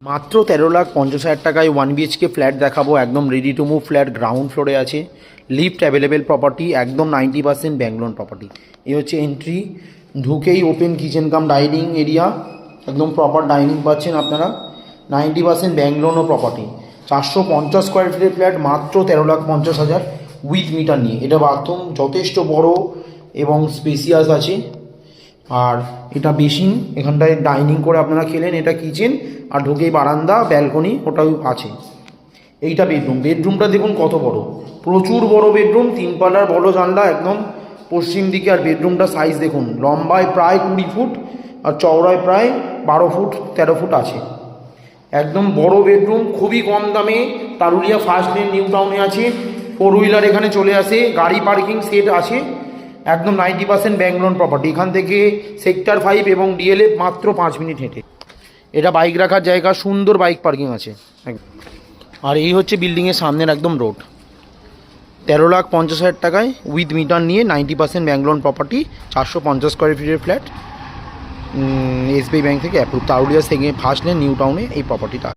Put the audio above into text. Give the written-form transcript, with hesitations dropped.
মাত্র 13,50,000 টাকায় 1 BHK flat দেখাবো। একদম ready to move flat, ground ফ্লোরে আছে, লিফট অ্যাভেলেবেল প্রপার্টি, একদম 90% ব্যাংক লোন প্রপার্টি। এই হচ্ছে এন্ট্রি, ঢুকেই open kitchen cum dining area, একদম প্রপার ডাইনিং পাচ্ছেন আপনারা। 90% ব্যাংক লোনও প্রপার্টি। 450 স্কোয়ার ফিটের ফ্ল্যাট, মাত্র 13,50,000 উইথ মিটার নিয়ে। এটা বাথরুম যথেষ্ট বড় এবং স্পেসিয়াস আছে। আর এটা বেসিন, এখানটায় ডাইনিং করে আপনারা খেলেন। এটা কিচেন, আর ঢুকেই বারান্দা, ব্যালকনি ওটাও আছে। এইটা বেডরুম, বেডরুমটা দেখুন কত বড়, প্রচুর বড় বেডরুম, 3 পাল্লার বড় জানলা একদম পশ্চিম দিকে। আর বেডরুমটা সাইজ দেখুন, লম্বায় প্রায় 20 ফুট আর চওড়ায় প্রায় 12 ফুট 13 ফুট আছে। একদম বড় বেডরুম, খুবই কম দামে। তারুলিয়া ফার্স্ট লেন নিউ টাউনে আছে। 4 হুইলার এখানে চলে আসে, গাড়ি পার্কিং সেট আছে। একদম 90% ব্যাংক লোন প্রপার্টি। এখান থেকে সেক্টর 5 এবং DLF মাত্র 5 মিনিট হেঁটে। এটা বাইক রাখার জায়গা, সুন্দর বাইক পার্কিং আছে। আর এই হচ্ছে বিল্ডিংয়ের সামনের একদম রোড। 13,50,000 টাকায় উইথ মিটার নিয়ে 90% ব্যাংক লোন প্রপার্টি, 450 স্কোয়ার ফিটের ফ্ল্যাট, SBI ব্যাংক থেকে অ্যাপ্রুভ। তারুলিয়া ফার্স্ট লেন নিউ টাউনে এই প্রপার্টিটা।